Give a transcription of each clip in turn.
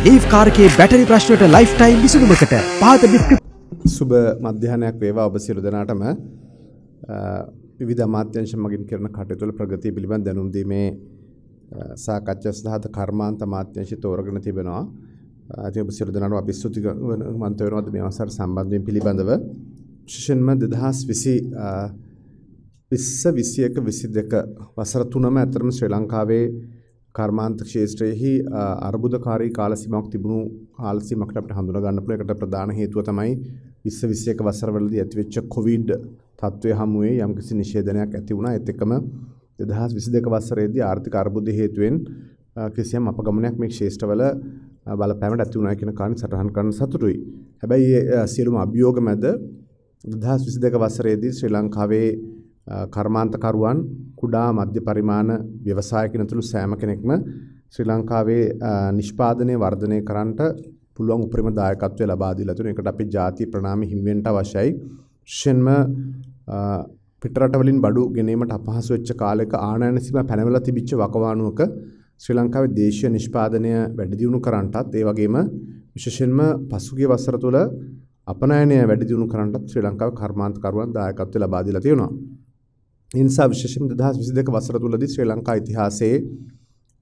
Leaf car එකේ battery ප්‍රශ්නයට life time විසඳුමකට පහත ඩිස්ක්‍රිප්ෂන් සුබ මධ්‍යහනයක් වේවා ඔබ සියලු දෙනාටම විවිධ අමාත්‍යාංශ මගින් කරන කටයුතු වල ප්‍රගතිය පිළිබඳ දැනුම් දීමේ සාකච්ඡා සඳහා කර්මාන්ත අමාත්‍යාංශය තෝරගෙන තිබෙනවා. ඉතින් ඔබ සියලු දෙනාටම අපි ස්තුතිවන්ත වෙනවා මේ අවසර සම්බන්ධයෙන් පිළිබඳව. විශේෂයෙන්ම 2020 21 22 වසර තුනම ඇතරම ශ්‍රී ලංකාවේ කර්මාන්ත ක්ෂේත්‍රයේහි අර්බුදකාරී කාල සීමාවක් තිබුණු කාල සීමාවකට අපිට හඳුනා ගන්න පුළුවන්. ඒකට ප්‍රධාන හේතුව තමයි 20 21 වසරවලදී ඇතිවෙච්ච කොවිඩ් තත්ත්වය හමුවේ යම්කිසි නිෂේධනයක් ඇති වුණා. ඒත් එක්කම 2022 වසරේදී ආර්ථික අර්බුද හේතුවෙන් කිසියම් අපගමනයක් මේ ක්ෂේත්‍රවල බලපෑමට ඇති වුණා කියන කාරණේ සටහන් කරන්න සතුටුයි. හැබැයි සියලුම අභියෝග මැද 2022 වසරේදී ශ්‍රී ලංකාවේ කර්මාන්තකරුවන් කුඩා මධ්‍ය පරිමාණ ව්‍යවසායකින් ඇතුළු සෑම කෙනෙක්ම ශ්‍රී ලංකාවේ නිෂ්පාදනය වර්ධනය කරන්නට පුළුවන් උපරිම දායකත්වය ලබා දීලා තියෙනවා. ඒකට අපි ජාතිය ප්‍රණාමය හිමිවෙන්න අවශ්‍යයි. විශේෂයෙන්ම පිටරට වලින් බඩු ගෙනීමට අපහසු වෙච්ච කාලයක ආනයන සීමා පැනවලා තිබිච්ච වකවානුවක ශ්‍රී ලංකාවේ දේශීය නිෂ්පාදනය වැඩි දියුණු කරන්නටත් ඒ වගේම විශේෂයෙන්ම පසුගිය වසර තුළ අපනයනය වැඩි දියුණු කරන්නටත් ශ්‍රී ලංකාවේ කර්මාන්තකරුවන් දායකත්වය ලබා දීලා තියෙනවා. ඒ නිසා විශේෂයෙන් 2022 වසර තුලදී ශ්‍රී ලංකා ඉතිහාසයේ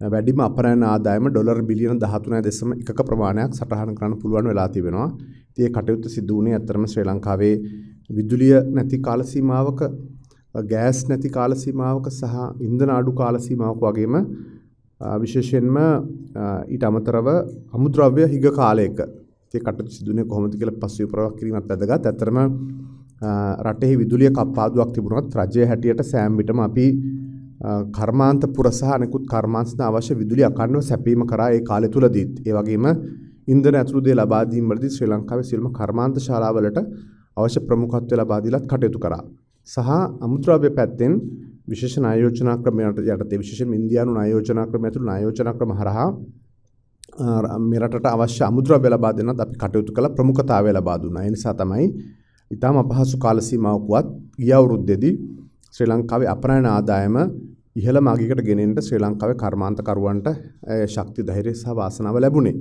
වැඩිම අපනයන ආදායම ඩොලර් බිලියන 13.1ක ප්‍රමාණයක් සටහන් කරන්න පුළුවන් වෙලා තිබෙනවා. ඉතින් මේ කටයුත්ත සිදු වුණේ අතරම ශ්‍රී ලංකාවේ විදුලිය නැති කාල සීමාවක, ගෑස් නැති කාල සීමාවක සහ ඉන්ධන අඩු කාල සීමාවක වගේම විශේෂයෙන්ම ඊට අමතරව අමුද්‍රව්‍ය හිග කාලයක මේ කටයුතු සිදු වුණේ කොහොමද කියලා පසුබිම ප්‍රකාශ කිරීමත් වැදගත්. අතරම රටෙහි විදුලිය කප්පාදුවක් තිබුණත් රජය හැටියට සෑම විටම අපි කර්මාන්ත පුර සහ අනෙකුත් කර්මාන්තන අවශ්‍ය විදුලිය අඛණ්ඩව සැපීම කරා ඒ කාලය තුලදීත්. ඒ වගේම ඉන්ධන ඇතුළු දේ ලබා දීම වලදී ශ්‍රී ලංකාවේ සියලුම කර්මාන්ත ශාලාවලට අවශ්‍ය ප්‍රමුඛත්වය ලබා දීලත් කටයුතු කරා. සහ අමුද්‍රව්‍ය පැත්තෙන් විශේෂ ණය යෝජනා ක්‍රමයට යටතේ විශේෂයෙන් ඉන්දියානු ණය යෝජනා ක්‍රමය ඇතුළු ණය යෝජනා ක්‍රම හරහා මේ රටට අවශ්‍ය අමුද්‍රව්‍ය ලබා දෙන්නත් අපි කටයුතු කළ ප්‍රමුඛතාවය ලබා දුන්නා. ඒ නිසා තමයි ඉතාම අපහසු කාල සීමාවකවත් ගිය අවුරුද්දේදී ශ්‍රී ලංකාවේ අපනයන ආදායම ඉහළ මාගයකට ගෙනෙන්න ශ්‍රී ලංකාවේ කර්මාන්තකරුවන්ට ශක්තිය ධෛර්යය සහ වාසනාව ලැබුණේ.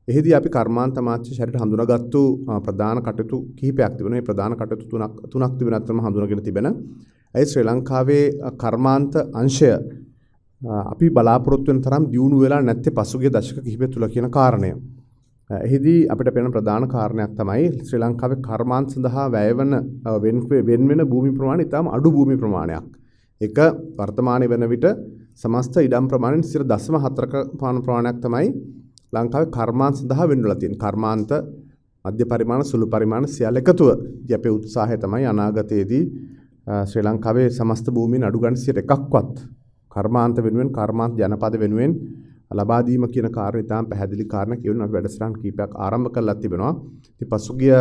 එහිදී අපි කර්මාන්ත අමාත්‍ය ශරීරයට හඳුනාගත්තු ප්‍රධාන කටයුතු කිහිපයක් තිබුණා. මේ ප්‍රධාන කටයුතු තුනක් තිබෙන අතරම හඳුනාගෙන තිබෙන. ඒ ශ්‍රී ලංකාවේ කර්මාන්ත අංශය අපි බලාපොරොත්තු වෙන තරම් දියුණු වෙලා නැත්තේ පසුගිය දශක කිහිපය තුල කියන කාරණය. එහිදී අපිට පේන ප්‍රධාන කාරණයක් තමයි ශ්‍රී ලංකාවේ කර්මාන්ත සඳහා වැයවන වෙන වෙන භූමි ප්‍රමාණය ඉතාම අඩු භූමි ප්‍රමාණයක්. ඒක වර්තමානයේ වෙන විට සමස්ත ඉඩම් ප්‍රමාණයෙන් 0.4ක ප්‍රමාණයක් තමයි ලංකාවේ කර්මාන්ත සඳහා වෙන්වලා තියෙන්නේ. කර්මාන්ත මධ්‍ය පරිමාණ සුළු පරිමාණ සියල්ල එකතුව. ඉතින් අපේ උත්සාහය තමයි අනාගතයේදී ශ්‍රී ලංකාවේ සමස්ත භූමිயின் අඩු ගන්න 1%ක්වත් කර්මාන්ත වෙනුවෙන් කර්මාන්ත ජනපද වෙනුවෙන් ලබා දීම කියන කාරණේ ඉතාම පැහැදිලි කාරණයක්. ඒ වෙනුවෙන් අපි වැඩසටහන් කීපයක් ආරම්භ කළා තිබෙනවා. ඉතින් පසුගිය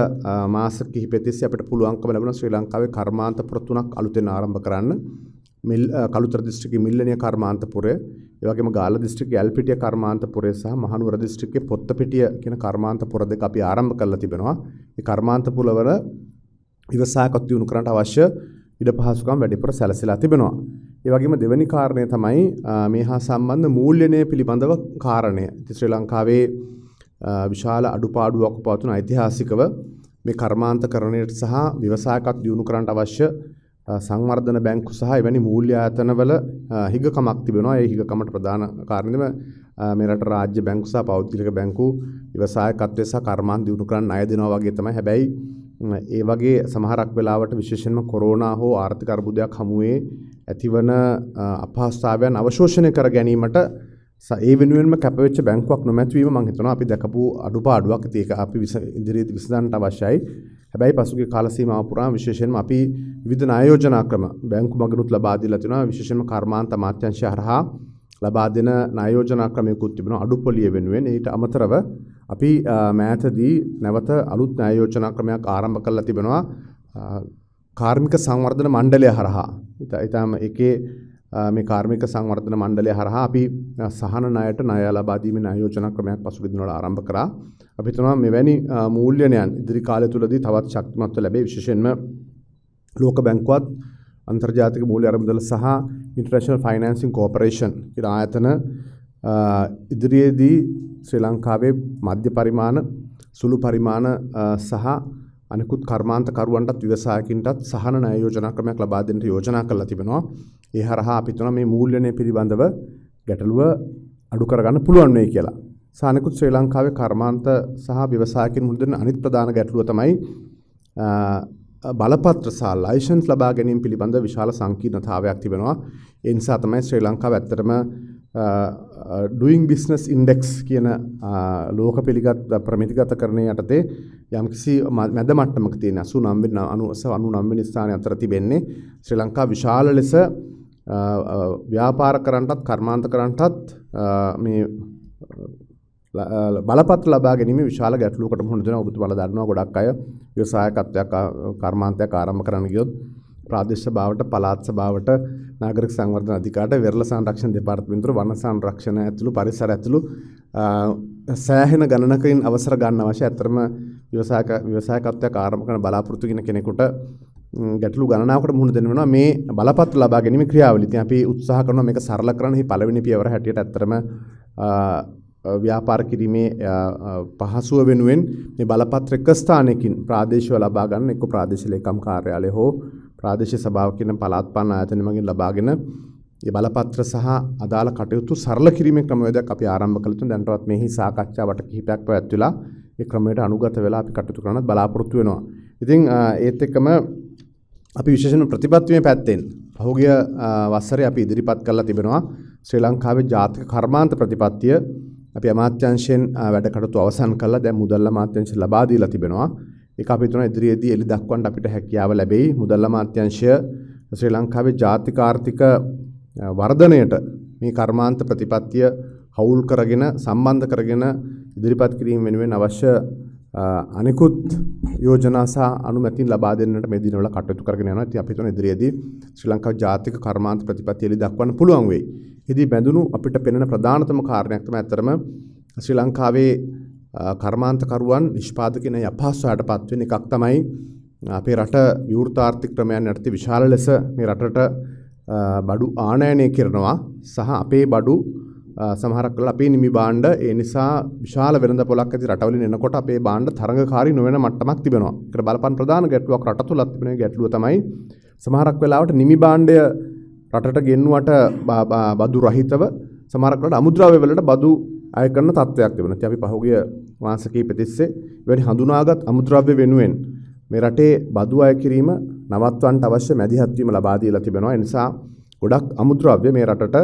මාස කිහිපෙ තිස්සේ අපිට පුළුවන්කම ලැබුණා ශ්‍රී ලංකාවේ කර්මාන්ත පුර 3ක් අලුතෙන් ආරම්භ කරන්න. කළුතර දිස්ත්‍රික්කයේ මිල්ලනිය කර්මාන්තපුරය, ඒ වගේම ගාල්ල දිස්ත්‍රික්කයේ ඇල්පිටිය කර්මාන්තපුරය සහ මහනුවර දිස්ත්‍රික්කයේ පොත්තපිටිය කියන කර්මාන්තපුර දෙක අපි ආරම්භ කළා තිබෙනවා. මේ කර්මාන්තපුරවල විවසායකත්ව දියුණු කරන්නට අවශ්‍ය ඉඩ පහසුකම් වැඩිපුර සැලසීලා තිබෙනවා. ඒ වගේම දෙවෙනි කාරණය තමයි මේ හා සම්බන්ධ මූල්‍යණය පිළිබඳව කාරණය. ඉතින් ශ්‍රී ලංකාවේ විශාල අඩුපාඩුවක් පවතුන ඓතිහාසිකව මේ කර්මාන්තකරණයට සහ ව්‍යවසායකත්ව දියුණු කරන්නට අවශ්‍ය සංවර්ධන බැංකු සහ එවැනි මූල්‍ය ආයතනවල හිගකමක් තිබෙනවා. ඒ හිගකමට ප්‍රධාන කාරණේම මේ රට රාජ්‍ය බැංකු සහ පෞද්ගලික බැංකු ව්‍යවසායකත්වය සහ කර්මාන්ත දියුණු කරන්න ණය දෙනවා වගේ තමයි. හැබැයි ඒ වගේ සමහරක් වෙලාවට විශේෂයෙන්ම කොරෝනා හෝ ආර්ථික අර්බුදයක් හමුවේ ඇතිවන අපහසුතාවයන් අවශෝෂණය කර ගැනීමට ඒ වෙනුවෙන්ම කැපවෙච්ච බැංකුවක් නොමැතිවීම මම හිතනවා අපි දැකපු අඩුපාඩුවක්. ඒක අපි ඉදිරියට විසඳන්නට අවශ්‍යයි. හැබැයි පසුගිය කාල සීමාව පුරා විශේෂයෙන්ම අපි විවිධ ණය යෝජනා ක්‍රම බැංකු මගනුත් ලබා දීලා තිනවා. විශේෂයෙන්ම කර්මාන්ත අමාත්‍යාංශය හරහා ලබා දෙන ණය යෝජනා ක්‍රමයකුත් තිබෙනවා අඩුපොලිය වෙනුවෙන්. ඊට අමතරව අපි මෑතදී නැවත අලුත් ණය යෝජනා ක්‍රමයක් ආරම්භ කළා තිබෙනවා කාර්මික සංවර්ධන මණ්ඩලය හරහා. ඊටම ඒකේ මේ කාර්මික සංවර්ධන මණ්ඩලය හරහා අපි සහන ණයට ණය ලබා දීමේ ණය යෝජනා ක්‍රමයක් පසුගිය දිනවල ආරම්භ කරා. අපි හිතනවා මෙවැනි මූල්‍යණයන් ඉදිරි කාලය තුලදී තවත් ශක්තිමත්ව ලැබේ. විශේෂයෙන්ම ලෝක බැංකුවත් අන්තර්ජාතික මූල්‍ය අරමුදල සහ ඉන්ටර්නැෂනල් ෆයිනෑන්සිං කෝපරේෂන් කියන ආයතන ඉදිරියේදී ශ්‍රී ලංකාවේ මධ්‍ය පරිමාණ සුළු පරිමාණ සහ අනිකුත් කර්මාන්තකරුවන්ටත් ව්‍යවසායකින්ටත් සහන ණය යෝජනා ක්‍රමයක් ලබා දෙන්නට යෝජනා කරලා තිබෙනවා. ඒ හරහා අපි තුන මේ මූල්‍යණය පිළිබඳව ගැටලුව අඩු කරගන්න පුළුවන් වෙයි කියලා. සානිකුත් ශ්‍රී ලංකාවේ කර්මාන්ත සහ ව්‍යවසායකින් මුල් දෙන අනිත් ප්‍රධාන ගැටලුව තමයි බලපත්‍ර සහ ලයිසන්ස් ලබා ගැනීම පිළිබඳ විශාල සංකීර්ණතාවයක් තිබෙනවා. ඒ නිසා තමයි ශ්‍රී ලංකාව ඇත්තටම doing business index කියන ලෝක පිළිගත් ප්‍රමිතිගතකරණය යටතේ යම්කිසි මැද මට්ටමක තියෙන 89 වෙනි ස්ථානය අතර තිබෙන්නේ. ශ්‍රී ලංකාව විශාල ලෙස ව්‍යාපාර කරන්නටත් කර්මාන්ත කරන්නටත් මේ බලපත්‍ර ලබා ගැනීම විශාල ගැටලුවකට මුහුණ දෙනවා. ඔබතුමාලා දන්නවා ගොඩක් අය ව්‍යවසායකත්වයක් කර්මාන්තයක් ආරම්භ කරන්න ගියොත් ප්‍රාදේශ සභාවට පළාත් සභාවට නාගරික සංවර්ධන අධිකාරියට වෙරළ සංරක්ෂණ දෙපාර්තමේන්තුව වන සංරක්ෂණ ඇතුළු පරිසර ඇතුළු සෑහෙන ගණනකින් අවසර ගන්න අවශ්‍ය. ඇත්තටම ව්‍යවසායකත්වයක් ආරම්භ කරන බලාපොරොත්තු වෙන කෙනෙකුට ගැටලු ගණනාවකට මුහුණ දෙන්න වෙනවා මේ බලපත්‍ර ලබා ගැනීම ක්‍රියාවලිය. ඉතින් අපි උත්සාහ කරනවා මේක සරල කරන්න. මේ පළවෙනි පියවර හැටියට ඇත්තටම ව්‍යාපාර කිරීමේ පහසුව වෙනුවෙන් මේ බලපත්‍ර එක ස්ථානයකින් ප්‍රාදේශීයව ලබා ගන්න එක්ක ප්‍රාදේශීය ලේකම් කාර්යාලය හෝ ප්‍රාදේශීය සභාව කියන පළාත් පාලන ආයතන මගින් ලබාගෙන මේ බලපත්‍ර සහ අදාළ කටයුතු සරල කිරීමේ ක්‍රමවේදයක් අපි ආරම්භ කළ තුන දැනටවත් මෙහි සාකච්ඡාවට කිහිපයක් පැවැත්විලා ඒ ක්‍රමයට අනුගත වෙලා අපි කටයුතු කරන්නත් බලාපොරොත්තු වෙනවා. ඉතින් ඒත් එක්කම අපි විශේෂයෙන්ම ප්‍රතිපත්තිමේ පැත්තෙන් පහුගිය වසරේ අපි ඉදිරිපත් කරලා තිබෙනවා ශ්‍රී ලංකාවේ ජාතික කර්මාන්ත ප්‍රතිපත්තිය. අපි අමාත්‍යාංශයෙන් වැඩ කටයුතු අවසන් කළා. දැන් මුදල් අමාත්‍යාංශය ලබා දීලා තිබෙනවා. ඒක අපි හිතනවා ඉදිරියේදී එළි දක්වන්න අපිට හැකියාව ලැබෙයි. මුදල් අමාත්‍යාංශය ශ්‍රී ලංකාවේ ජාතික ආර්ථික වර්ධනයට මේ කර්මාන්ත ප්‍රතිපත්තිය හවුල් කරගෙන සම්බන්ධ කරගෙන ඉදිරිපත් කිරීම වෙනුවෙන් අවශ්‍ය අනිකුත් යෝජනා සහ අනුමැතින් ලබා දෙන්නට මේ දිනවල කටයුතු කරගෙන යනවා. ඉතින් අපි හිතනවා ඉදිරියේදී ශ්‍රී ලංකාවේ ජාතික කර්මාන්ත ප්‍රතිපත්තිය එළි දක්වන්න පුළුවන් වෙයි. ඉදී බැඳුණු අපිට පෙනෙන ප්‍රධානතම කාරණයක් තමයි ඇත්තරම ශ්‍රී ලංකාවේ කර්මාන්තකරුවන් නිෂ්පාදකයන් අපහසුතාවයටපත් වෙන එකක් තමයි අපේ රට විවෘත ආර්ථික ක්‍රමයන් යටතේ විශාල ලෙස මේ රටට බඩු ආනයනය කරනවා සහ අපේ බඩු සමහරක් වෙලාවට අපේ නිමි භාණ්ඩ ඒ නිසා විශාල වෙළඳපොළක් ඇති රටවලින් එනකොට අපේ භාණ්ඩ තරඟකාරී නොවන මට්ටමක් තිබෙනවා. ඒකට බලපන් ප්‍රධාන ගැටලුවක් රට තුලත් තිබෙන ගැටලුව තමයි සමහරක් වෙලාවට නිමි භාණ්ඩය රටට ගෙන්නුවට බදු රහිතව සමහරක් වෙලාවට අමුද්‍රව්‍ය වලට බදු අය කරන තත්ත්වයක් තිබුණා. ඉතින් අපි පහුගිය මාස කිහිප තිස්සේ එවැනි හඳුනාගත් අමුද්‍රව්‍ය වෙනුවෙන් මේ රටේ බදු අය කිරීම නවත්වන්නට අවශ්‍ය මැදිහත් වීම ලබා දීලා තිබෙනවා. ඒ නිසා ගොඩක් අමුද්‍රව්‍ය මේ රටට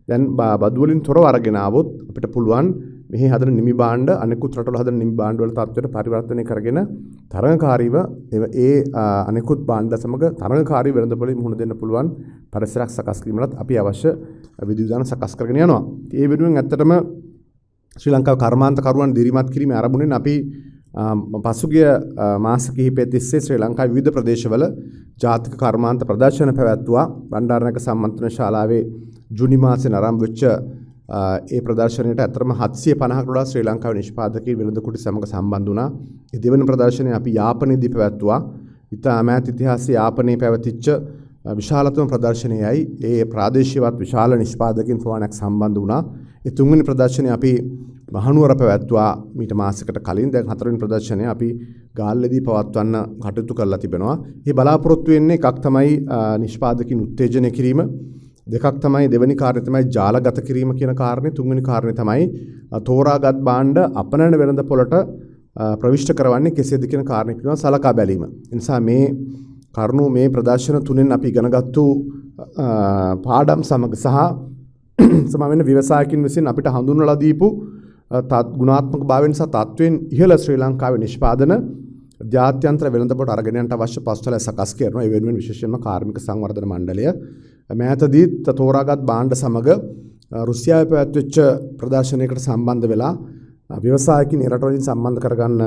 දැන් බදු වලින් තොරව අරගෙන ආවොත් අපිට පුළුවන් මෙහි හදන නිමි භාණ්ඩ අනෙකුත් රටවල හදන නිමි භාණ්ඩ වල තත්ත්වයට පරිවර්තනය කරගෙන තරඟකාරීව ඒ අනෙකුත් භාණ්ඩ සමග තරඟකාරී වෙළඳපොළේ මුහුණ දෙන්න පුළුවන් පරිසරයක් සකස් කිරීමට අපි අවශ්‍ය විධිවිධාන සකස් කරගෙන යනවා. ඒ වෙනුවෙන් ඇත්තටම ශ්‍රී ලංකාවේ කර්මාන්තකරුවන් දිරිමත් කිරීමේ ආරම්භුණෙන් අපි පසුගිය මාස කිහිපය තිස්සේ ශ්‍රී ලංකාවේ විවිධ ප්‍රදේශවල ජාතික කර්මාන්ත ප්‍රදර්ශන පැවැත්වුවා. බණ්ඩාරනායක සම්මන්ත්‍රණ ශාලාවේ ජූනි මාසයේ ආරම්භ වෙච්ච ඒ ප්‍රදර්ශනයට අතරම 750කට වඩා ශ්‍රී ලංකාවේ නිෂ්පාදකයන් වෙළඳ කුටි සමග සම්බන්ධ වුණා. ඒ දෙවන ප්‍රදර්ශනය අපි යාපනයේදී පැවැත්වුවා. ඉතා ඈත ඉතිහාසයේ යාපනයේ පැවතිච්ච විශාලතම ප්‍රදර්ශනයයි ඒ ප්‍රාදේශීයවත් විශාල නිෂ්පාදකයන් ප්‍රමාණයක් සම්බන්ධ වුණා. ඒ තුන්වෙනි ප්‍රදර්ශනය අපි මහනුවර පැවැත්වුවා මීට මාසයකට කලින්. දැන් හතරවෙනි ප්‍රදර්ශනය අපි ගාල්ලේදී පවත්වන්න කටයුතු කරලා තිබෙනවා. මේ බලාපොරොත්තු වෙන්නේ එකක් තමයි නිෂ්පාදකයන් උත්තේජනය කිරීම. දෙකක් තමයි දෙවෙනි කාරණේ තමයි ජාලගත කිරීම කියන කාරණේ. තුන්වෙනි කාරණේ තමයි තෝරාගත් භාණ්ඩ අපනයන වෙළඳ පොළට ප්‍රවිෂ්ඨ කරවන්නේ කෙසේද කියන කාරණේ පිළිබඳව සලකා බැලීම. ඒ නිසා මේ කරුණු මේ ප්‍රදර්ශන තුනෙන් අපි ඉගෙනගත්තු පාඩම් සමග සහ සමාවෙන්න ව්‍යවසායකින් විසින් අපිට හඳුන්වලා දීපු ගුණාත්මක භාවයෙන් සහ තත්වයෙන් ඉහළ ශ්‍රී ලංකාවේ නිෂ්පාදන ජාත්‍යන්තර වෙළඳපොළ අරගෙන යන්නට අවශ්‍ය පසුතල සකස් කරනවා. ඒ වෙනුවෙන් විශේෂයෙන්ම කාර්මික සංවර්ධන මණ්ඩලය මෑතදීත් තෝරාගත් භාණ්ඩ සමග රුසියාවේ පැවැත්වෙච්ච ප්‍රදර්ශනයකට සම්බන්ධ වෙලා ව්‍යවසායකින් රට වලින් සම්බන්ධ කරගන්න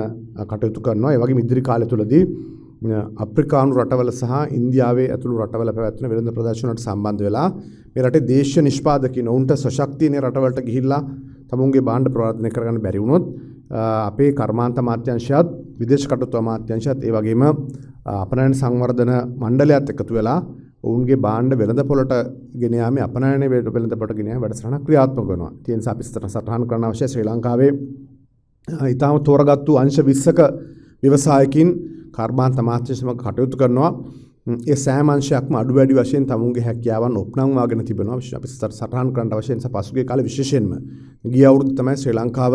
කටයුතු කරනවා. ඒ වගේම ඉදිරි කාලය තුලදී අප්‍රිකානු රටවල සහ ඉන්දියාවේ ඇතුළු රටවල පැවැත්වෙන වෙළඳ ප්‍රදර්ශන වලට සම්බන්ධ වෙලා මේ රටේ දේශීය නිෂ්පාදකයන් උන්ට සශක්තියන රටවලට ගිහිල්ලා තමුන්ගේ භාණ්ඩ ප්‍රවර්ධනය කරගන්න බැරි වුණොත් අපේ කර්මාන්ත අමාත්‍යාංශයත් විදේශ කටයුතු අමාත්‍යාංශයත් ඒ වගේම අපනයන සංවර්ධන මණ්ඩලයත් එකතු වෙලා ඔවුන්ගේ බාණ්ඩ වෙළඳපොළට ගෙන යාමේ අපනයන වෙළඳපොළට ගෙන යාම වැඩසටහන ක්‍රියාත්මක වෙනවා. ඒ නිසා අපි සටහන් කරන්න අවශ්‍ය ශ්‍රී ලංකාවේ ඊටම තෝරාගත්තු අංශ 20ක ව්‍යවසායකින් කර්මාන්ත අමාත්‍යාංශය සමග කටයුතු කරනවා. ඒ සෑම අංශයක්ම අඩු වැඩි වශයෙන් තමුන්ගේ හැකියාවන් ඔප්නංවාගෙන තිබෙනවා. අපි සටහන් කරන්න අවශ්‍ය නිසා පසුගිය කාලේ විශේෂයෙන්ම ගිය අවුරුද්ද තමයි ශ්‍රී ලංකාව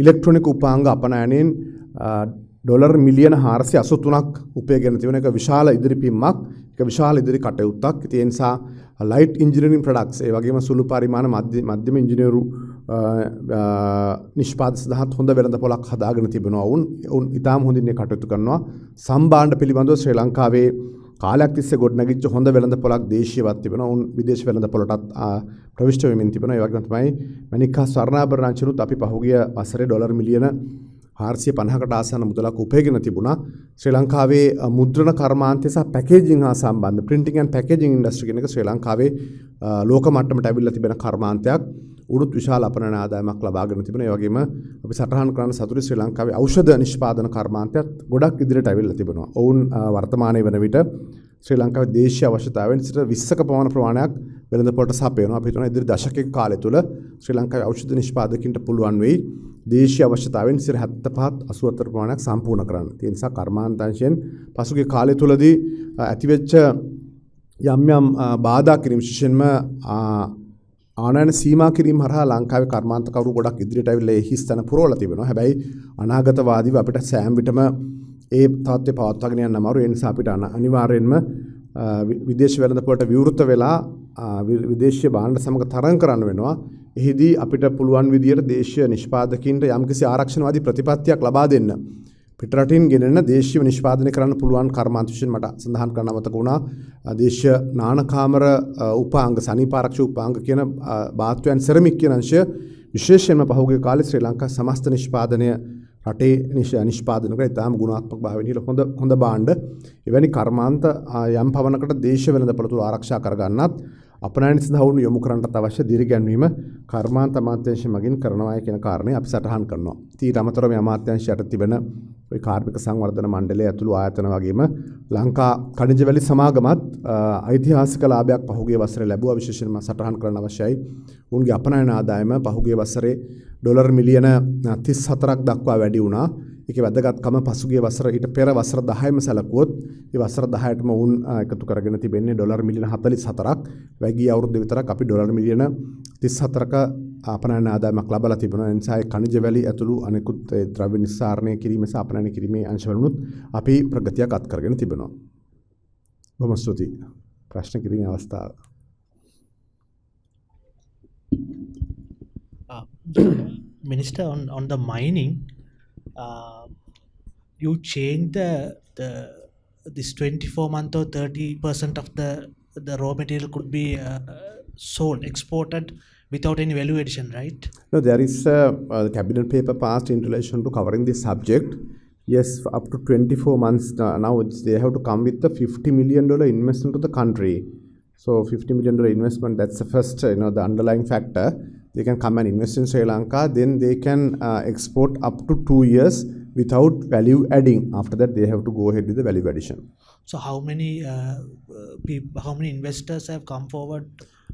ඉලෙක්ට්‍රොනික උපාංග අපනයනෙන් ඩොලර් මිලියන 483ක් උපයගෙන තිබෙන එක විශාල ඉදිරිපීමක්, එක විශාල ඉදිරි කටයුත්තක්. ඒ නිසා ලයිට් ඉන්ජිනියරින් ප්‍රොඩක්ට්ස් ඒ වගේම සුළු පරිමාණ මධ්‍යම ඉංජිනේරු නිෂ්පාදන සඳහා හොඳ වෙළඳපොළක් හදාගෙන තිබෙනවා. ඔවුන් ඉතාම හොඳින් මේ කටයුතු කරනවා. සම්භාණ්ඩ පිළිබඳව ශ්‍රී ලංකාවේ කාලයක් තිස්සේ ගොඩනැගිච්ච හොඳ වෙළඳපොළක් දේශීයවත් තිබෙනවා. ඔවුන් විදේශ වෙළඳපොළටත් ප්‍රවිෂ්ඨ වෙමින් තිබෙනවා. ඒ වගේම තමයි මණිකා ස්වර්ණාභරණ අංශනුත් අපි පහුගිය වසරේ ඩොලර් මිලියන 450කට ආසන්න මුදලක් උපයගෙන තිබුණා. ශ්‍රී ලංකාවේ මුද්‍රණ කර්මාන්තය සහ පැකේජිං හා සම්බන්ධ ප්‍රින්ටිං ඇන්ඩ් පැකේජිං ඉන්ඩස්ට්‍රි කියන එක ශ්‍රී ලංකාවේ ලෝක මට්ටමට ඇවිල්ලා තිබෙන කර්මාන්තයක්. උරුත් විශාල අපනයන ආදායමක් ලබාගෙන තිබෙනවා. ඒ වගේම අපි සටහන් කරන සතුරු ශ්‍රී ලංකාවේ ඖෂධ නිෂ්පාදන කර්මාන්තයත් ගොඩක් ඉදිරියට ඇවිල්ලා තිබෙනවා. ඔවුන් වර්තමානයේ වන විට ශ්‍රී ලංකාවේ දේශීය අවශ්‍යතාවයන් සිට 20ක පමණ ප්‍රමාණයක් වෙළඳපොළට සපයනවා. අපි හිතනවා ඉදිරි දශකයක කාලය තුළ ශ්‍රී ලංකාවේ ඖෂධ නිෂ්පාදකයන්ට පුළුවන් වෙයි දේශීය අවශ්‍යතාවයන් 75-84 ප්‍රමාණයක් සම්පූර්ණ කරන්න. ඒ නිසා කර්මාන්තංශයෙන් පසුගිය කාලය තුළදී ඇතිවෙච්ච යම් බාධා කිරීම විශේෂයෙන්ම ආනයන සීමා කිරීම හරහා ලංකාවේ කර්මාන්තකවරු ගොඩක් ඉදිරියට ඇවිල්ලා ඒ හිස්තැන පුරවලා තිබෙනවා. හැබැයි අනාගතවාදීව අපිට සෑම විටම ඒ තත්ත්වය පවත්වාගෙන යන්න අමාරු. ඒ නිසා අපිට අනිවාර්යෙන්ම විදේශ වෙළඳපොළට විවෘත වෙලා විදේශීය භාණ්ඩ සමග තරඟ කරන්න වෙනවා. එහිදී අපිට පුළුවන් විදියට දේශීය නිෂ්පාදකින්ට යම්කිසි ආරක්ෂණවාදී ප්‍රතිපත්තියක් ලබා දෙන්න. පිටරටින් ගෙනෙන දේශීය නිෂ්පාදනය කරන්න පුළුවන් කර්මාන්ත විශේෂයෙන් මට සඳහන් කරන්න අමතක වුණා. දේශීය නානකාමර උපාංග සනීපාරක්ෂක උපාංග කියන බාත්වයන් සෙරමික් කියන අංශය විශේෂයෙන්ම පහුගිය කාලේ ශ්‍රී ලංකා සමස්ත නිෂ්පාදනය රටේ නිෂ්පාදන කරලා ඉතාම ගුණාත්මක භාවයෙන් ඉහළ හොඳ භාණ්ඩ එවැනි කර්මාන්ත යම් පවණකට දේශීය වෙළඳපොළ තුල ආරක්ෂා කරගන්නත් අපනයන සඳහා වුණු යොමු කරන්නට අවශ්‍ය දිරිගැන්වීම කර්මාන්ත අමාත්‍යාංශය මගින් කරනවා කියන කාරණේ අපි සටහන් කරනවා. ඊට අමතරව මේ අමාත්‍යාංශයට තිබෙන ওই කාර්මික සංවර්ධන මණ්ඩලය ඇතුළු ආයතන වගේම ලංකා කණිජ වැලි සමාගමත් ඓතිහාසික ලාභයක් පහුගිය වසරේ ලැබුවා. විශේෂයෙන්ම සටහන් කරන්න අවශ්‍යයි. උන්ගේ අපනයන ආදායම පහුගිය වසරේ ඩොලර් මිලියන 34ක් දක්වා වැඩි වුණා. ඒකේ වැදගත්කම පසුගිය වසර ඊට පෙර වසර 10ම සැලකුවොත් ඒ වසර 10ටම වුන් එකතු කරගෙන තිබෙන්නේ ඩොලර් මිලියන 44ක්. වැගී අවුරුද්ද විතරක් අපි ඩොලර් මිලියන 34ක අපනයන ආදායමක් ලබලා තිබුණා. ඒ නිසා කණිජ වැලි ඇතුළු අනෙකුත් ද්‍රව්‍ය නිස්සාරණය කිරීම සහ අපනයන කිරීමේ අංශවලුත් අපි ප්‍රගතියක් අත් කරගෙන තිබෙනවා. බොහොම ස්තුතියි. ප්‍රශ්න කිරීමේ අවස්ථාව. Minister, on the mining, you change this 24-month or 30% of the raw material could be sold, exported without any value addition, right? No, there is a cabinet paper passed in relation to covering this subject. Yes, up to 24 months now they have to come with the $50 million investment to the country. So $50 million investment, that's the first, the underlying factor. They can come and invest in Sri Lanka, then they can export up to 2 years without value adding. After that, they have to go ahead with the value addition. So how many investors have come forward?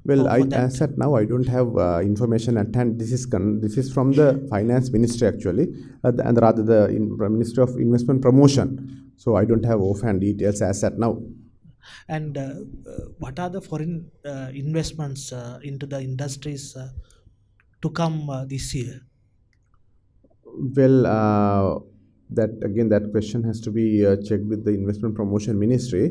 Well, as at now, I don't have information at hand. This is from the finance ministry actually, and rather the Ministry of Investment Promotion. So I don't have offhand details as at now. And what are the foreign investments into the industries to come this year? Well, that question has to be checked with the Investment Promotion Ministry.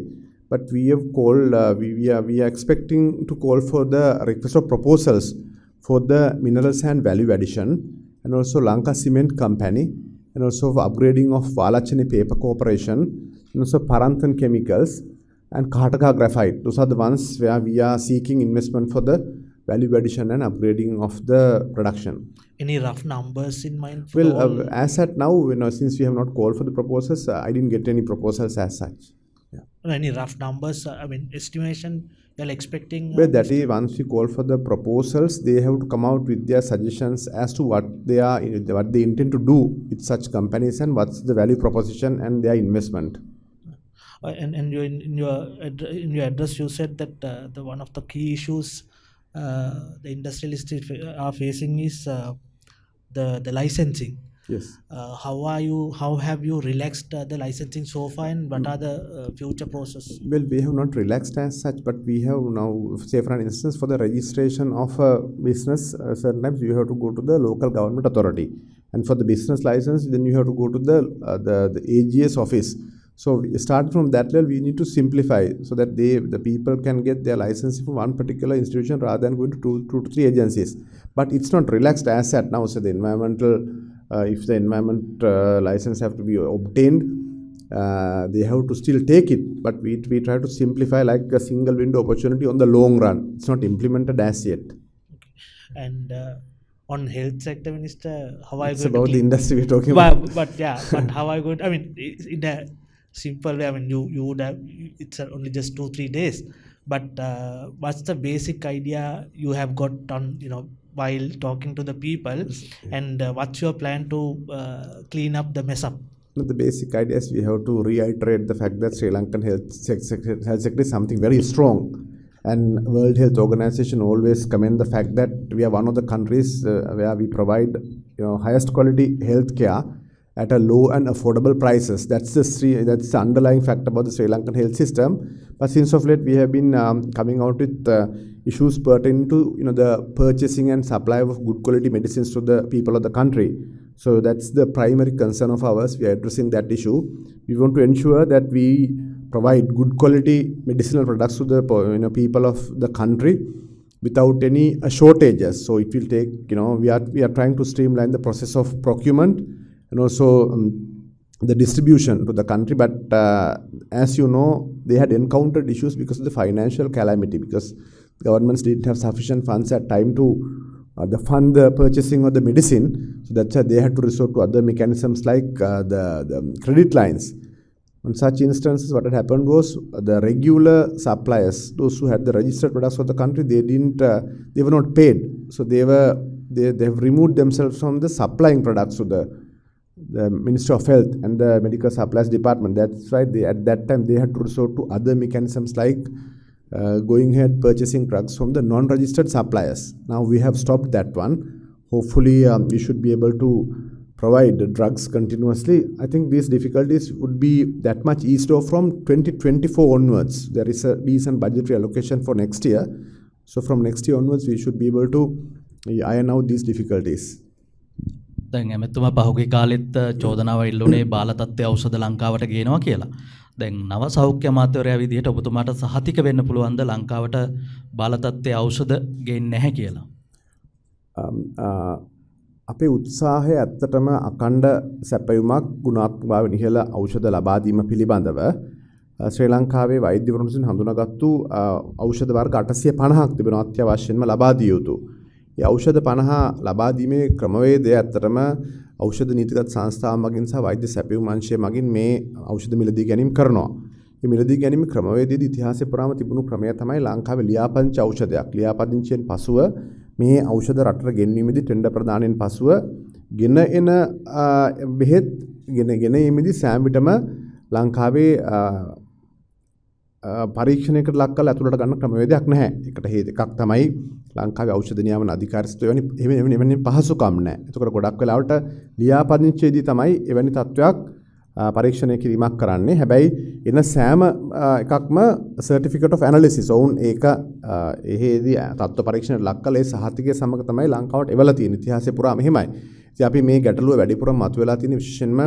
But we have called, we are expecting to call for the request of proposals for the minerals and value addition, and also Lanka Cement Company, and also for upgrading of Valachini Paper Corporation, and also Paranthan Chemicals, and Kartaka Graphite. Those are the ones where we are seeking investment for the value addition and upgrading of the production. Any rough numbers in mind? Well, as at now, since we have not called for the proposals, I didn't get any proposals as such. Yeah. Any rough numbers? Estimation you're expecting? Well, that is once we call for the proposals, they have to come out with their suggestions as to what they intend to do with such companies and what's the value proposition and their investment. And in your address you said that the one of the key issues the industrialists are facing is the licensing. Yes. How have you relaxed the licensing so far, and what are the future process? Well, we have not relaxed as such, but we have now, say for an instance, for the registration of a business, sometimes you have to go to the local government authority, and for the business license, then you have to go to the AGS office. So start from that level, we need to simplify so that the people can get their license from one particular institution rather than going to two to three agencies. But it's not relaxed as at now. So the environmental, if the environment license have to be obtained, they have to still take it. But we try to simplify like a single window opportunity on the long run. It's not implemented as yet. And on health sector, Minister, how are you It's going about to the industry we're talking about. but how are you going? I mean, in a simple way. I mean, you would have. It's only just 2-3 days. But what's the basic idea you have got on? While talking to the people, and what's your plan to clean up the mess up? The basic idea is we have to reiterate the fact that Sri Lankan health sector is something very strong, and World Health Organization always commend the fact that we are one of the countries where we provide highest quality health care at a low and affordable prices. That's the underlying fact about the Sri Lankan health system. But since of late we have been coming out with issues pertaining to the purchasing and supply of good quality medicines to the people of the country. So that's the primary concern of ours. We are addressing that issue. We want to ensure that we provide good quality medicinal products to the people of the country without any shortages. So it will take, we are trying to streamline the process of procurement and also the distribution to the country. But as you know, they had encountered issues because of the financial calamity, because governments didn't have sufficient funds at time to fund the purchasing of the medicine. So that's why they had to resort to other mechanisms like the credit lines. On such instances, what had happened was the regular suppliers, those who had the registered products for the country, they were not paid. So they have removed themselves from the supplying products to the Ministry of Health and the Medical Supplies Department. That's why at that time they had to resort to other mechanisms like going ahead purchasing drugs from the non-registered suppliers. Now we have stopped that one. Hopefully we should be able to provide the drugs continuously. I think these difficulties would be that much eased off from 2024 onwards. There is a decent budgetary allocation for next year. So from next year onwards we should be able to iron out these difficulties. දැන් ඇමතුමා පහුගිය කාලෙත් චෝදනාව ඉල්ලුනේ බාලතත්ත්ව ඖෂධ ලංකාවට ගේනවා කියලා. දැන් නව සෞඛ්‍ය අමාත්‍යවරයා විදිහට ඔබතුමාට සහතික වෙන්න පුළුවන්ද ලංකාවට බාලතත්ත්ව ඖෂධ ගේන්නේ නැහැ කියලා? අපේ උත්සාහය ඇත්තටම අකණ්ඩ සැපයුමක් ගුණාත්මකව ඉහළ ඖෂධ ලබා දීම පිළිබඳව ශ්‍රී ලංකාවේ වෛද්‍යවරුන් විසින් හඳුනාගත්තු ඖෂධ වර්ග 850ක් තිබෙනවා අත්‍යවශ්‍යයෙන්ම ලබා දිය යුතු. ඒ ඖෂධ 50 ලබා දීමේ ක්‍රමවේදය ඇත්තටම ඖෂධ නීතිගත සංස්ථාව මගින් සහ වෛද්‍ය සැපයුම් අංශය මගින් මේ ඖෂධ මිලදී ගැනීම කරනවා. මේ මිලදී ගැනීම ක්‍රමවේදයේදී ඉතිහාසය පුරාම තිබුණු ක්‍රමය තමයි ලංකාවේ ලියාපදිංචි ඖෂධයක්. ලියාපදිංචියෙන් පසුව මේ ඖෂධ රටට ගෙන්වීමේදී ටෙන්ඩර් ප්‍රදානයෙන් පසුව ගෙන එන බෙහෙත් ගෙන එීමේදී සෑම විටම ලංකාවේ පරීක්ෂණයකට ලක් කරලා අතුලට ගන්න ක්‍රමවේදයක් නැහැ. ඒකට හේතු එකක් තමයි ලංකාවේ ඖෂධ නියාමන අධිකාරියස්තුව එවැනි පහසුකම් නැහැ. ඒකට ගොඩක් වෙලාවට ලියාපදිංචියේදී තමයි එවැනි තත්වයක් පරීක්ෂණය කිරීමක් කරන්නේ. හැබැයි එන සෑම එකක්ම certificate of analysis ඔවුන් ඒක එහෙදී තත්ත්ව පරීක්ෂණයට ලක් කළේ සහතිකයේ සමග තමයි ලංකාවට එවලා තියෙන. ඉතිහාසය පුරාම එහෙමයි. ඉතින් අපි මේ ගැටලුව වැඩිපුරම මතුවලා තියෙන විශේෂයෙන්ම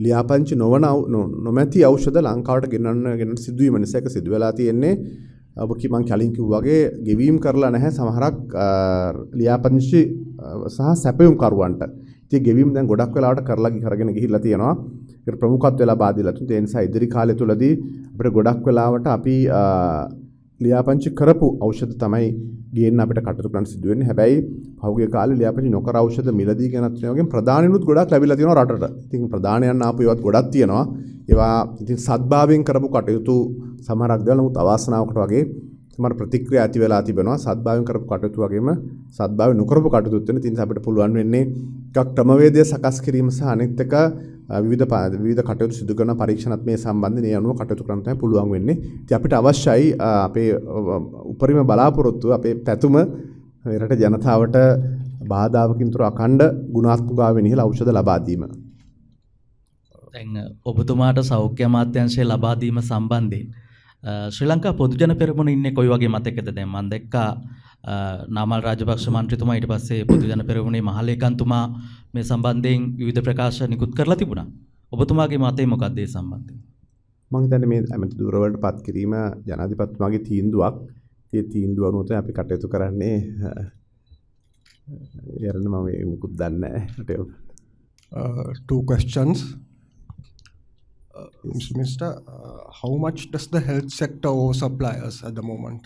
ලියාපදිංචි නොමැති ඖෂධ ලංකාවට ගෙනන්න සිදුවීම නිසා ඒක සිදු වෙලා තියෙන්නේ. ඔබ මම කලින් කිව්වා වගේ ගෙවීම් කරලා නැහැ සමහරක් ලියාපදිංචි සහ සැපයුම් කරුවන්ට. ඉතින් ගෙවීම් දැන් ගොඩක් වෙලාවට කරගෙන ගිහිල්ලා තියෙනවා. ඒකට ප්‍රමුඛත්වය ලබා දීලා තියෙනවා. ඒ නිසා ඉදිරි කාලය තුලදී අපිට ගොඩක් වෙලාවට අපි ලියාපදිංචි කරපු ඖෂධ තමයි ගේන්න අපිට කටයුතු කරන්න සිදු වෙන්නේ. හැබැයි පහුගිය කාලේ ලියාපදිංචි නොකර ඖෂධ මිලදී ගෙනත් වෙන වගේ ප්‍රදානිනුත් ගොඩක් ලැබිලා තියෙනවා රටට. ඉතින් ප්‍රදානයන් ආපු ඒවත් ගොඩක් තියෙනවා. ඒවා ඉතින් සද්භාවයෙන් කරපු කටයුතු සමහරක් දේවල් නමුත් අවාසනාවකට වගේ සමහර ප්‍රතික්‍රියා ඇති වෙලා තිබෙනවා. සද්භාවයෙන් කරපු කටයුතු වගේම සද්භාවයෙන් නොකරපු කටයුතුත් වෙන. ඉතින් අපිට පුළුවන් වෙන්නේ එකක් ක්‍රමවේදය සකස් කිරීම සහ අනෙක් එක විවිධ කටයුතු සිදු කරන පරීක්ෂණත් මේ සම්බන්ධයෙන් ඒ අනුව කටයුතු කරන්න තමයි පුළුවන් වෙන්නේ. ඉතින් අපිට අවශ්‍යයි අපේ උපරිම බලාපොරොත්තුව අපේ පැතුම රට ජනතාවට බාධාවකින් තොර අඛණ්ඩ ගුණාත්මකතාවයෙන් ඉහළ ඖෂධ ලබා දීම. දැන් ඔබතුමාට සෞඛ්‍ය අමාත්‍යාංශය ලබා දීම සම්බන්ධයෙන් ශ්‍රී ලංකා පොදුජන පෙරමුණ ඉන්නේ කොයි වගේ මතකද? දැන් මම දැක්කා නාමල් රාජපක්ෂ මන්ත්‍රීතුමා ඊට පස්සේ පොදුජන පෙරමුණේ මහලේකම්තුමා මේ සම්බන්ධයෙන් විවිධ ප්‍රකාශ නිකුත් කරලා තිබුණා. ඔබතුමාගේ මතය මොකක්ද ඒ සම්බන්ධයෙන්? මම හිතන්නේ මේ ඇමති ධුරවලට පත් කිරීම ජනාධිපතිතුමාගේ තීන්දුවක්. ඒ තීන්දුව අනුව තමයි අපි කටයුතු කරන්නේ. යරණ මම මුකුත් දන්නේ නැහැ. Two questions. Mr. How much does the health sector oversupply us at the moment?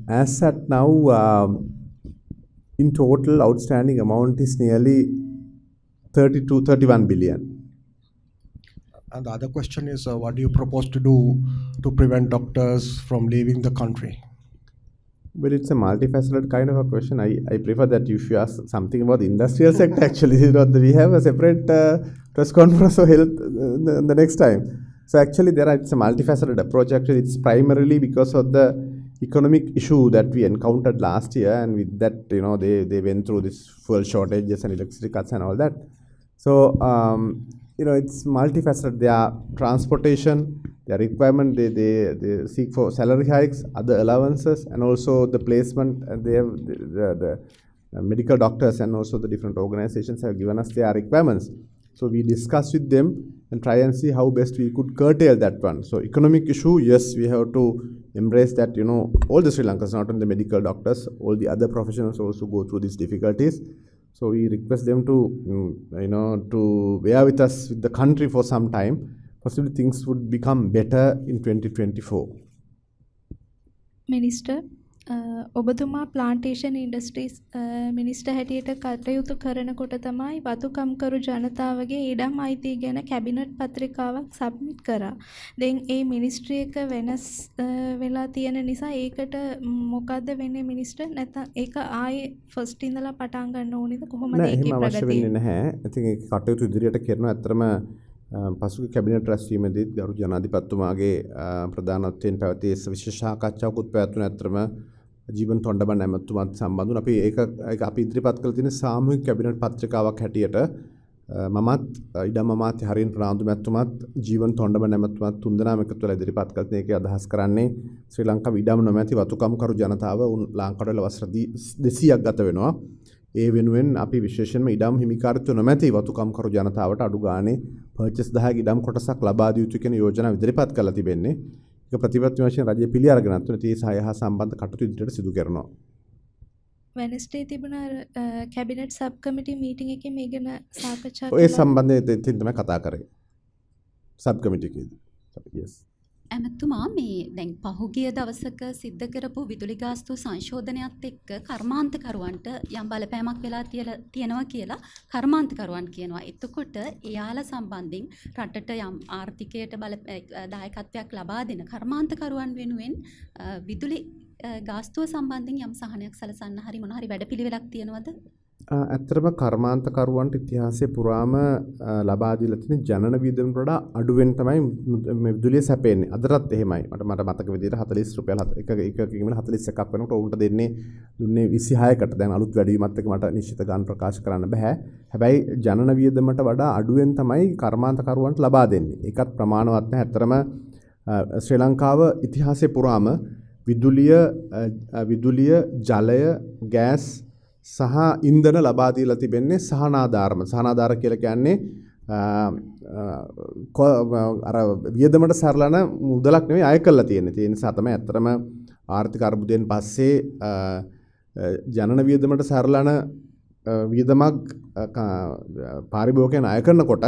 As at now, in total, outstanding amount is nearly 31 billion. And the other question is, what do you propose to do to prevent doctors from leaving the country? Well, it's a multifaceted kind of a question. I prefer that if you ask something about the industrial sector, actually, we have a separate press conference for health the next time. So actually, it's a multifaceted approach. Actually, it's primarily because of the economic issue that we encountered last year, and with that, they went through this fuel shortages and electricity cuts and all that. So, it's multifaceted. Their transportation, their requirement, they seek for salary hikes, other allowances, and also the placement. They have the medical doctors and also the different organizations have given us their requirements. So we discuss with them and try and see how best we could curtail that one. So economic issue, yes, we have to embrace that, all the Sri Lankans, not only the medical doctors, all the other professionals also go through these difficulties. So we request them to, to bear with us, with the country for some time. Possibly things would become better in 2024. Minister, ඔබතුමා plantation industries minister හැටියට කටයුතු කරනකොට තමයි වතුකම්කරු ජනතාවගේ ඉඩම් අයිතිය ගැන cabinet පත්‍රිකාවක් submit කරා. දැන් ඒ මිනිස්ට්‍රි එක වෙනස් වෙලා තියෙන නිසා ඒකට මොකද්ද වෙන්නේ මිනිස්ටර්? නැත්නම් ඒක ආයේ ෆස්ට් ඉඳලා පටන් ගන්න ඕනේද? කොහොමද ඒකේ ප්‍රගතිය? වෙන්නේ නැහැ. ඉතින් ඒ කටයුතු ඉදිරියට කරනවා. ඇත්තටම පසුගිය කැබිනට් රැස්වීමේදී ගරු ජනාධිපතිතුමාගේ ප්‍රධානත්වයෙන් පැවති විශේෂ සාකච්ඡාවකුත් පැවැත්වුණා. ඇත්තටම ජීවන් තොණ්ඩමන් ඇමතුමාත් සම්බන්ධව අපි ඒක අපි ඉදිරිපත් කළ තියෙන සාමූහික කැබිනට් පත්‍රිකාවක් හැටියට මමත් ඉඩම් අමාත්‍ය හරින් ප්‍රනාන්දු මැතිතුමාත් ජීවන් තොණ්ඩමන් ඇමතුමාත් තුන්දෙනාම එකතු වෙලා ඉදිරිපත් කළ තියෙන එකේ අදහස් කරන්නේ ශ්‍රී ලංකාව ඉඩම් නොමැති වතුකම්කරු ජනතාව ලංකාවට වසර 200ක් ගත වෙනවා. ඒ වෙනුවෙන් අපි විශේෂයෙන්ම ඉඩම් හිමිකාරීත්ව නොමැති වතුකම්කරු ජනතාවට අඩු ගානේ පර්චේස් 10ක ඉඩම් කොටසක් ලබා දිය යුතු කියන යෝජනාව ඉදිරිපත් කරලා තිබෙන්නේ. ඒක ප්‍රතිපත්ති වශයෙන් රජය පිළි අරගෙන අතුනේ ඒ සහය හා සම්බන්ධ කටයුතු ඉදිරියට සිදු කරනවා. වෙනස්ඩේ තිබුණ කැබිනට් සබ් කමිටි මීටින් එකේ මේ ගැන සාකච්ඡා කළා. ඒ සම්බන්ධයෙන් තමයි කතා කරේ. සබ් කමිටි එකේදී. yes. ඇමතුමා මේ දැන් පහුගිය දවසක සිද්ධ කරපු විදුලි ගාස්තු සංශෝධනයත් එක්ක කර්මාන්තකරුවන්ට යම් බලපෑමක් වෙලා තියෙනවා කියලා කර්මාන්තකරුවන් කියනවා. එතකොට එයාලා සම්බන්ධයෙන් රටට යම් ආර්ථිකයට දායකත්වයක් ලබා දෙන කර්මාන්තකරුවන් වෙනුවෙන් විදුලි ගාස්තුව සම්බන්ධයෙන් යම් සහනයක් සැලසන්න හරි මොන හරි වැඩපිළිවෙලක් තියෙනවද? ඇත්තටම කර්මාන්තකරුවන්ට ඉතිහාසයේ පුරාම ලබා දීලා තියෙන ජනන වියදමට වඩා අඩුවෙන් තමයි මේ විදුලිය සැපෙන්නේ. අදටත් එහෙමයි. මට මතක විදිහට 40 රුපියල් එකකින් 41ක් වෙනකොට උන්ට දුන්නේ 26කට. දැන් අලුත් වැඩිවීමත් එක්ක මට නිශ්චිත ගාණ ප්‍රකාශ කරන්න බෑ. හැබැයි ජනන වියදමට වඩා අඩුවෙන් තමයි කර්මාන්තකරුවන්ට ලබා දෙන්නේ. ඒකත් ප්‍රමාණවත් නැහැ. ඇත්තටම ශ්‍රී ලංකාව ඉතිහාසයේ පුරාම විදුලිය, ජලය, ගෑස් සහ ඉන්ධන ලබා දීලා තිබෙන්නේ සහනාධාරම. සහනාධාර කියලා කියන්නේ අර වියදමට සරලන මුදලක් නෙවෙයි අය කරලා තියෙන්නේ. ඒ නිසා තමයි ඇත්තටම ආර්ථික අර්බුදයෙන් පස්සේ ජනන වියදමට සරලන වියදමක් පාරිභෝගිකයන් අය කරනකොට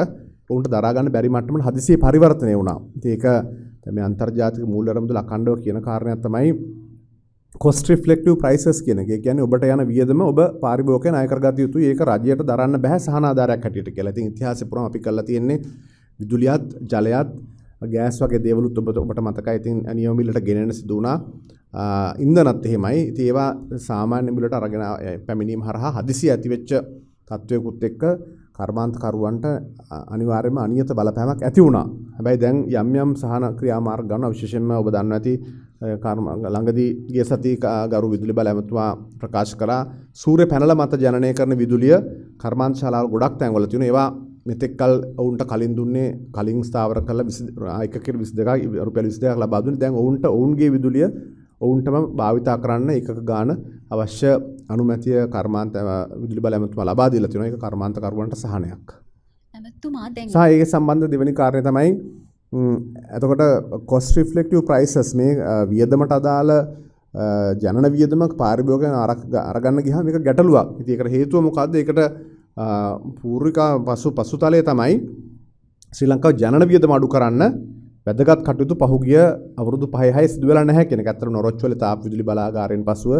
උන්ට දරා ගන්න බැරි මට්ටමකට හදිසියේ පරිවර්තනය වුණා. ඉතින් ඒක මේ අන්තර්ජාතික මූල්‍ය අරමුදල අඛණ්ඩව කියන කාරණයක් තමයි cost reflective prices කියන එක. ඒ කියන්නේ ඔබට යන වියදම ඔබ පාරිභෝගිකයන් අය කරගත යුතුයි. ඒක රජයට දරන්න බෑ සහනාධාරයක් හැටියට කියලා. ඉතින් ඉතිහාසෙ පුරාම අපි කරලා තියෙන්නේ විදුලියත්, ජලයත්, ගෑස් වගේ දේවලුත් ඔබට මතකයි. ඉතින් නියම මිලට ගෙනෙන්න සිදු වුණා. ඉන්ධනත් එහෙමයි. ඉතින් ඒවා සාමාන්‍ය මිලට අරගෙන පැමිණීම හරහා හදිසිය ඇතිවෙච්ච තත්වයකුත් එක්ක කර්මාන්තකරුවන්ට අනිවාර්යයෙන්ම අනියත බලපෑමක් ඇති වුණා. හැබැයි දැන් යම් යම් සහන ක්‍රියාමාර්ග ගන්නවා. විශේෂයෙන්ම ඔබ දන්නවා ඇති ළඟදී ගිය සතියේ ගරු විදුලි බල ඇමතුමා ප්‍රකාශ කළා සූර්ය පැනල මත ජනනය කරන විදුලිය කර්මාන්ත ශාලාවල ගොඩක් තැන්වල තියෙනවා. ඒවා මෙතෙක්කල් ඔවුන්ට කලින් දුන්නේ කලින් ස්ථාවර කරලා 1.22 රුපියල් 22ක් ලබා දුන්නේ. දැන් ඔවුන්ට ඔවුන්ගේ විදුලිය ඔවුන්ටම භාවිතා කරන්න එකක ගාන අවශ්‍ය අනුමැතිය කර්මාන්ත විදුලි බල ඇමතුමා ලබා දීලා තියෙනවා. ඒක කර්මාන්තකරුවන්ට සහනයක්. ඇමතුමා දැන් සහ ඒක සම්බන්ධ දෙවෙනි කාරණය තමයි එතකොට cost reflective prices මේ වියදමට අදාළ ජනන වියදම පාරිභෝගිකයන් අරගන්න ගියාම මේක ගැටලුවක්. ඉතින් ඒකට හේතුව මොකද්ද? ඒකට පූර්විකා පසුතලයේ තමයි ශ්‍රී ලංකාව ජනන වියදම අඩු කරන්න වැදගත් කටයුතු පහුගිය අවුරුදු 5-6 සිදු වෙලා නැහැ කියන එක. ඇත්තට නොරොච්චෝල තාප විදුලි බලාගාරයෙන් පසුව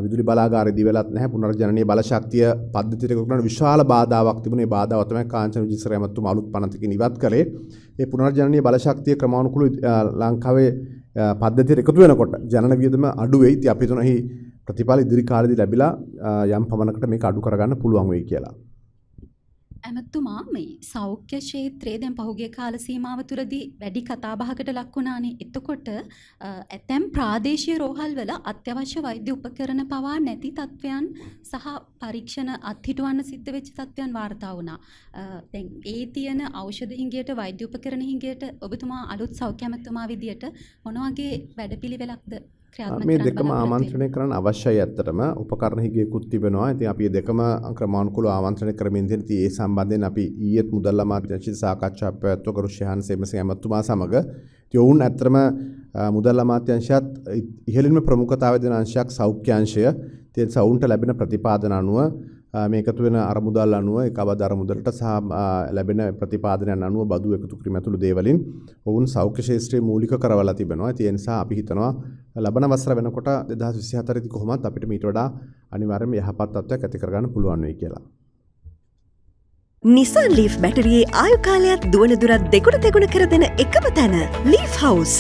විදුලි බලාගාරය දී වෙලත් නැහැ. පුනර්ජනනීය බල ශක්තිය පද්ධතියට කරන විශාල බාධාවක් තිබුණේ. ඒ බාධාව තමයි කාංචන විජේසර ඇමතුමා අලුත් පනතකින් ඉවත් කළේ. ඒ පුනර්ජනනීය බල ශක්තිය ක්‍රමානුකූලව ලංකාවේ පද්ධතියට එකතු වෙනකොට ජනන වියදම අඩු වෙයි. ඉතින් අපි හිතනවා ප්‍රතිඵල ඉදිරි කාලෙදී ලැබිලා යම් පමණකට මේක අඩු කරගන්න පුළුවන් වෙයි කියලා. ඇමතුමා මේ සෞඛ්‍ය ක්ෂේත්‍රයේ දැන් පහුගිය කාල සීමාව තුළදී වැඩි කතාබහකට ලක් වුණානේ. එතකොට ඇතැම් ප්‍රාදේශීය රෝහල්වල අත්‍යවශ්‍ය වෛද්‍ය උපකරණ පවා නැති තත්ත්වයන් සහ පරීක්ෂණ අත්හිටුවන්න සිද්ධ වෙච්ච තත්ත්වයන් වාර්තා වුණා. දැන් ඒ තියෙන ඖෂධ හිඟයට වෛද්‍ය උපකරණ හිඟයට ඔබතුමා අලුත් සෞඛ්‍ය ඇමතුමා විදියට මොන වගේ වැඩපිළිවෙලක්ද මේ දෙකම ආමන්ත්‍රණය කරන්න අවශ්‍යයි. ඇත්තටම උපකරණ හිගයකුත් තිබෙනවා. ඉතින් අපි දෙකම ක්‍රමානුකූලව ආමන්ත්‍රණය කරමින් ඉඳන් ඒ සම්බන්ධයෙන් අපි ඊයේත් මුදල් අමාත්‍යාංශයේ සාකච්ඡාවක් පැවැත්වුවා ගරු ශහාන් සේමසිංහ ඇමතුමා සමග. ඉතින් ඔවුන් ඇත්තටම මුදල් අමාත්‍යාංශයත් ඉහළින්ම ප්‍රමුඛතාවය දෙන අංශයක් සෞඛ්‍ය අංශය. ඒ නිසා ඔවුන්ට ලැබෙන ප්‍රතිපාදන අනුව මේ එකතු වෙන අරමුදල් අනුව ඒකවද අරමුදලට සහ ලැබෙන ප්‍රතිපාදනයන් අනුව බදු එකතු කිරීම ඇතුළු දේවලින් ඔවුන් සෞඛ්‍ය ශාස්ත්‍රයේ මූලික කරවලා තිබෙනවා. ඒ නිසා අපි හිතනවා ලබන වසර වෙනකොට 2024 දී කොහොමත් අපිට මීට වඩා අනිවාර්යයෙන්ම යහපත් තත්ත්වයක් ඇති කරගන්න පුළුවන් වෙයි කියලා. Nissan Leaf බැටරියේ ආයු කාලයත් දුවන දුරත් දෙගුණ කර දෙන එකම තැන Leaf House.